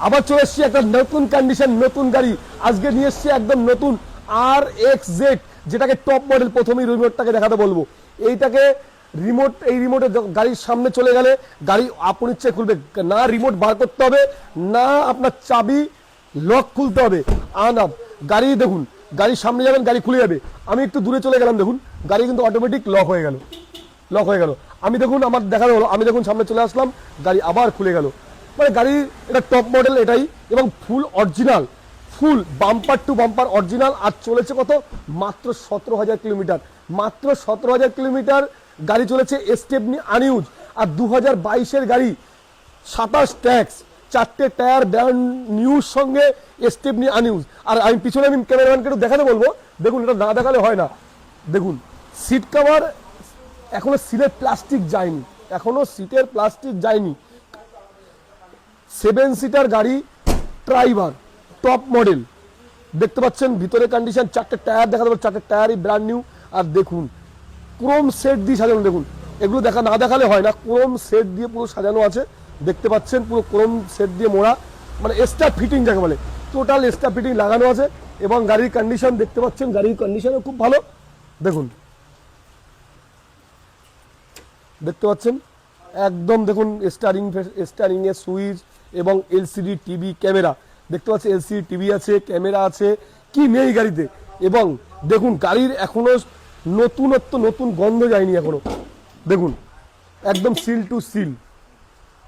আবার চলে এসছি একটা নতুন কন্ডিশন, নতুন গাড়ি আজকে নিয়ে এসছি, একদম নতুন RXZ, যেটাকে টপ মডেল। প্রথমেই রিমোটটাকে দেখাতে বলবো। এইটাকে রিমোট, এই রিমোটে গাড়ির সামনে চলে গেলে গাড়ি আপন ইচ্ছে খুলবে, না রিমোট বার করতে হবে, না আপনার চাবি লক খুলতে হবে। গাড়ি দেখুন, গাড়ির সামনে যাবেন গাড়ি খুলে যাবে। আমি একটু দূরে চলে গেলাম, দেখুন গাড়ি কিন্তু অটোমেটিক লক হয়ে গেল, লক হয়ে গেল। আমি দেখুন আমার দেখানো হলো, আমি দেখুন সামনে চলে আসলাম, গাড়ি আবার খুলে গেল। মানে গাড়ির এটা টপ মডেল এটাই, এবং full original, full bumper to bumper original. আর চলেছে কত? মাত্র 17,000 কিলোমিটার, মাত্র 17,000 কিলোমিটার গাড়ি চলেছে, স্টেপনি আনইউজ। আর 2022-এর গাড়ি, 27 ট্যাক্স, 4টে টায়ার ব্র্যান্ড নিউর সঙ্গে স্টেপনি আনইউজ। আর আমি পিছনে আমি ক্যামেরাম্যানকে একটু দেখাতে বলবো, দেখুন এটা না দেখালে হয় না। দেখুন সিট কভার, এখনো সিটের প্লাস্টিক যায়নি, এখনো সিটের প্লাস্টিক যায়নি। 7 সিটার গাড়ি, ড্রাইভার টপ মডেল, দেখতে পাচ্ছেন ভিতরে কন্ডিশন। 4টে টায়ার দেখাতে পারবো, 4টে টায়ারই ব্র্যান্ড নিউ। আর দেখুন ক্রোম সেট দিয়ে সাজানো, দেখুন এগুলো না দেখালে হয় না, ক্রোম সেট দিয়ে পুরো সাজানো আছে, দেখতে পাচ্ছেন পুরো ক্রোম সেট দিয়ে মোড়া, মানে এক্সট্রা ফিটিং যাকে বলে, টোটাল এক্সট্রা ফিটিং লাগানো আছে। এবং গাড়ির কন্ডিশন দেখতে পাচ্ছেন, গাড়ির কন্ডিশনও খুব ভালো। দেখুন দেখতে পাচ্ছেন একদম, দেখুন স্টারিং এর সুইচ এবং এলসিডি টিভি ক্যামেরা, দেখতে পাচ্ছেন এলসিডি টিভি আছে, ক্যামেরা আছে, কি নেই গাড়িতে। এবং দেখুন গাড়ির এখনো নতুনত্ব, নতুন গন্ধ যায়নি এখনো। দেখুন একদম সিল টু সিল,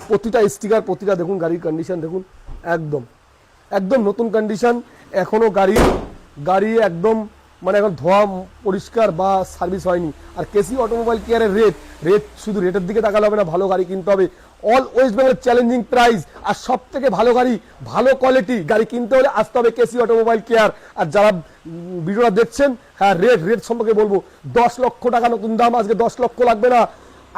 প্রতিটা স্টিকার, প্রতিটা দেখুন গাড়ির কন্ডিশন দেখুন, একদম একদম নতুন কন্ডিশন। এখনো গাড়ি একদম মানে এখন ধোয়া পরিষ্কার বা সার্ভিস হয়নি। আর কেসি অটোমোবাইল কেয়ারের রেট শুধু রেটের দিকে তাকালে হবে না, ভালো গাড়ি কিনতে হবে। অল ওয়েস্ট বেঙ্গলের চ্যালেঞ্জিং প্রাইস, আর সব থেকে ভালো গাড়ি, ভালো কোয়ালিটি গাড়ি কিনতে হলে আসতে হবে কেসি অটোমোবাইল কেয়ার। আর যারা ভিডিওটা দেখছেন, হ্যাঁ রেট সম্পর্কে বলবো, 10 লক্ষ টাকা নতুন দাম। আজকে 10 লক্ষ লাগবে না,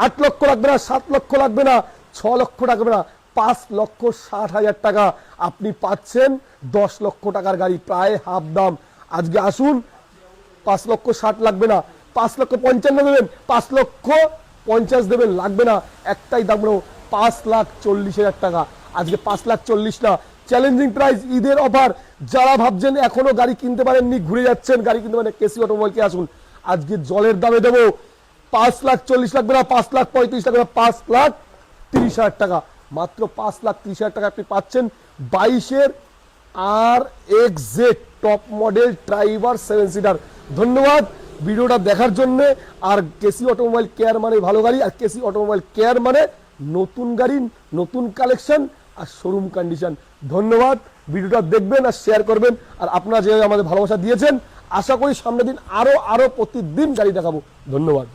8 লক্ষ লাগবে না, 7 লক্ষ লাগবে না, 6 লক্ষ লাগবে না, 5,60,000 টাকা আপনি পাচ্ছেন 10 লক্ষ টাকার গাড়ি, প্রায় হাফ দাম। আজকে আসুন, 5,60,000 লাগবে না, 5,55,000 দেবেন, 5,50,000 দেবেন, লাগবে না, একটাই দাম, 5,40,000 টাকা। আজকে 5,40,000 না, চ্যালেঞ্জিং প্রাইস, ঈদের অফার। যারা ভাবছেন এখনো গাড়ি কিনতে পারেননি, ঘুরে যাচ্ছেন, গাড়ি কিনতে পারেন, কেসি অটোমোবাইলকে আসুন। আজকে জলের দামে দেবো, 5,40,000 লাগবে না, 5,35,000 লাগবে না, 5,30,000 টাকা, মাত্র 5,30,000 টাকা আপনি পাচ্ছেন 22-এর RXZ top model driver 7 seater. ধন্যবাদ ভিডিওটা দেখার জন্য। আর কেসি অটোমোবাইল কেয়ার মানে ভালো গাড়ি, আর কেসি অটোমোবাইল কেয়ার মানে নতুন গাড়ি, নতুন কালেকশন আর শোরুম কন্ডিশন। ধন্যবাদ, ভিডিওটা দেখবেন আর শেয়ার করবেন। আর আপনারা যেভাবে আমাদের ভালোবাসা দিয়েছেন, আশা করি সামনের দিন আরো প্রতিদিন গাড়ি দেখাবো। ধন্যবাদ।